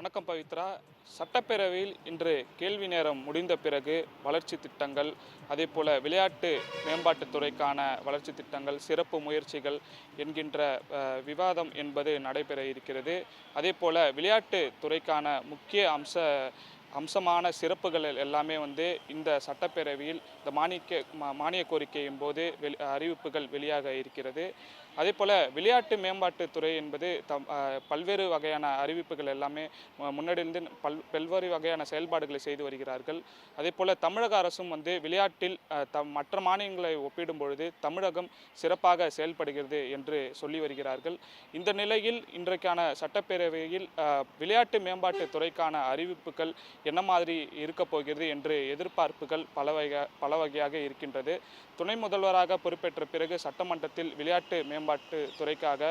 வணக்கம் பவித்ரா. சட்டப்பேரவையில் இன்று கேள்வி நேரம் முடிந்த பிறகு வளர்ச்சி திட்டங்கள், அதேபோல விளையாட்டு மேம்பாட்டுத் துறைக்கான வளர்ச்சி திட்டங்கள், சிறப்பு முயற்சிகள் என்கின்ற விவாதம் என்பது நடைபெற இருக்கிறது. அதேபோல விளையாட்டு துறைக்கான முக்கிய அம்சமான சிறப்புகள் எல்லாமே இந்த சட்டப்பேரவையில் இந்த மானிய கோரிக்கையின் போது அறிவிப்புகள் வெளியாக இருக்கிறது. அதேபோல விளையாட்டு மேம்பாட்டுத் துறை என்பது பல்வேறு வகையான அறிவிப்புகள் எல்லாமே முன்னாடியிருந்து பல்வேறு வகையான செயல்பாடுகளை செய்து வருகிறார்கள். அதேபோல தமிழக அரசும் விளையாட்டில் மற்ற மாநிலங்களை ஒப்பிடும் பொழுது தமிழகம் சிறப்பாக செயல்படுகிறது என்று சொல்லி வருகிறார்கள். இந்த நிலையில் இன்றைக்கான சட்டப்பேரவையில் விளையாட்டு மேம்பாட்டுத் துறைக்கான அறிவிப்புகள் என்ன மாதிரி இருக்க போகிறது என்று எதிர்பார்ப்புகள் பல வகையாக இருக்கின்றது. துணை முதல்வராக பொறுப்பேற்ற பிறகு சட்டமன்றத்தில் விளையாட்டு மேம்பாட்டு துறைக்காக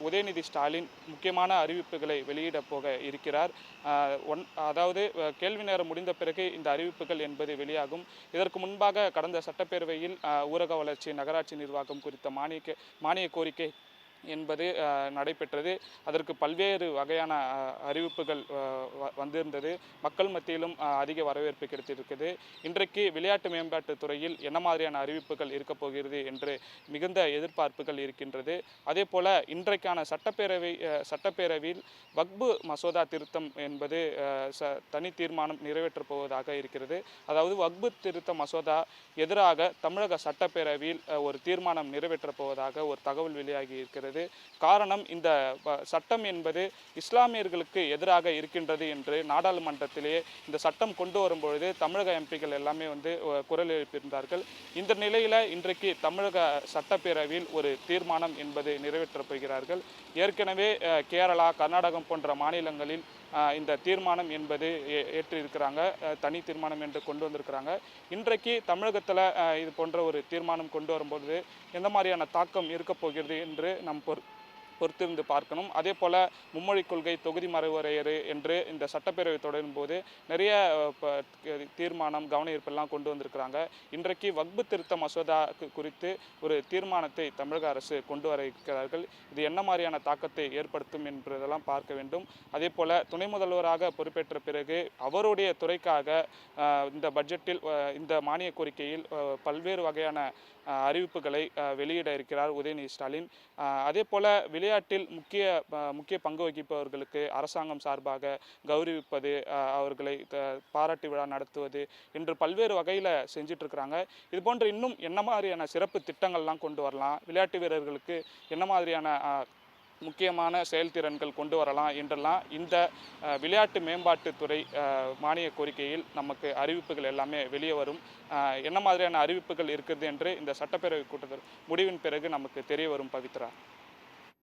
உதயநிதி ஸ்டாலின் முக்கியமான அறிவிப்புகளை வெளியிட போக இருக்கிறார். அதாவது கேள்வி நேரம் முடிந்த பிறகு இந்த அறிவிப்புகள் என்பது வெளியாகும். இதற்கு முன்பாக கடந்த சட்டப்பேரவையில் ஊரக வளர்ச்சி, நகராட்சி நிர்வாகம் குறித்த மானிய கோரிக்கை என்பது நடைபெற்றது. அதற்கு பல்வேறு வகையான அறிவிப்புகள் வந்திருந்தது. மக்கள் மத்தியிலும் அதிக வரவேற்பு கிடைத்திருக்கிறது. இன்றைக்கு விளையாட்டு மேம்பாட்டுத் துறையில் என்ன மாதிரியான அறிவிப்புகள் இருக்கப் போகிறது என்று மிகுந்த எதிர்பார்ப்புகள் இருக்கின்றது. அதே போல இன்றைக்கான சட்டப்பேரவையில் வக்பு மசோதா திருத்தம் என்பது தனி தீர்மானம் நிறைவேற்றப் போவதாக இருக்கிறது. அதாவது வக்பு திருத்த மசோதா எதிராக தமிழக சட்டப்பேரவையில் ஒரு தீர்மானம் நிறைவேற்றப் போவதாக ஒரு தகவல் வெளியாகி இருக்கிறது. காரணம், இந்த சட்டம் என்பது இஸ்லாமியர்களுக்கு எதிராக இருக்கின்றது என்று நாடாளுமன்றத்திலேயே இந்த சட்டம் கொண்டு வரும்பொழுது தமிழக எம்பிக்கள் எல்லாமே குரல் எழுப்பியிருந்தார்கள். இந்த நிலையில இன்றைக்கு தமிழக சட்டப்பேரவையில் ஒரு தீர்மானம் என்பது நிறைவேற்றப் போகிறார்கள். ஏற்கனவே கேரளா, கர்நாடகம் போன்ற மாநிலங்களில் இந்த தீர்மானம் என்பது ஏற்றிருக்கிறாங்க. தனி தீர்மானம் என்று கொண்டு வந்திருக்கிறாங்க. இன்றைக்கு தமிழகத்தில் இது போன்ற ஒரு தீர்மானம் கொண்டு வரும்போது எந்த மாதிரியான தாக்கம் இருக்க போகிறது என்று நாம் பொறுத்திருந்து பார்க்கணும். அதே போல் மும்மொழிக் கொள்கை, தொகுதி மறுவரையறை என்று இந்த சட்டப்பேரவை தொடரும் போது நிறைய தீர்மானம், கவன ஈர்ப்பெல்லாம் கொண்டு வந்திருக்கிறாங்க. இன்றைக்கு வக்பு திருத்த மசோதா குறித்து ஒரு தீர்மானத்தை தமிழக அரசு கொண்டு வர இருக்கிறார்கள். இது என்ன மாதிரியான தாக்கத்தை ஏற்படுத்தும் என்பதெல்லாம் பார்க்க வேண்டும். அதே போல் துணை முதல்வராக பொறுப்பேற்ற பிறகு அவருடைய துறைக்காக இந்த பட்ஜெட்டில், இந்த மானிய கோரிக்கையில் பல்வேறு வகையான அறிவிப்புகளை வெளியிட இருக்கிறார் உதயநிதி ஸ்டாலின். அதே போல விளையாட்டில் முக்கிய பங்கு வகிப்பவர்களுக்கு அரசாங்கம் சார்பாக கௌரவிப்பது, அவர்களை பாராட்டு விழா நடத்துவது என்று பல்வேறு வகையில் செஞ்சிட்டு இருக்கிறாங்க. இது போன்ற இன்னும் என்ன மாதிரியான சிறப்பு திட்டங்கள்லாம் கொண்டு வரலாம், விளையாட்டு வீரர்களுக்கு என்ன மாதிரியான முக்கியமான செயல்திறன்கள் கொண்டு வரலாம் என்றெல்லாம் இந்த விளையாட்டு மேம்பாட்டுத்துறை மானிய கோரிக்கையில் நமக்கு அறிவிப்புகள் எல்லாமே வெளியே வரும். என்ன மாதிரியான அறிவிப்புகள் இருக்கிறது என்று இந்த சட்டப்பேரவை கூட்டத்தொடர் முடிவின் பிறகு நமக்கு தெரிய வரும் பவித்ரா.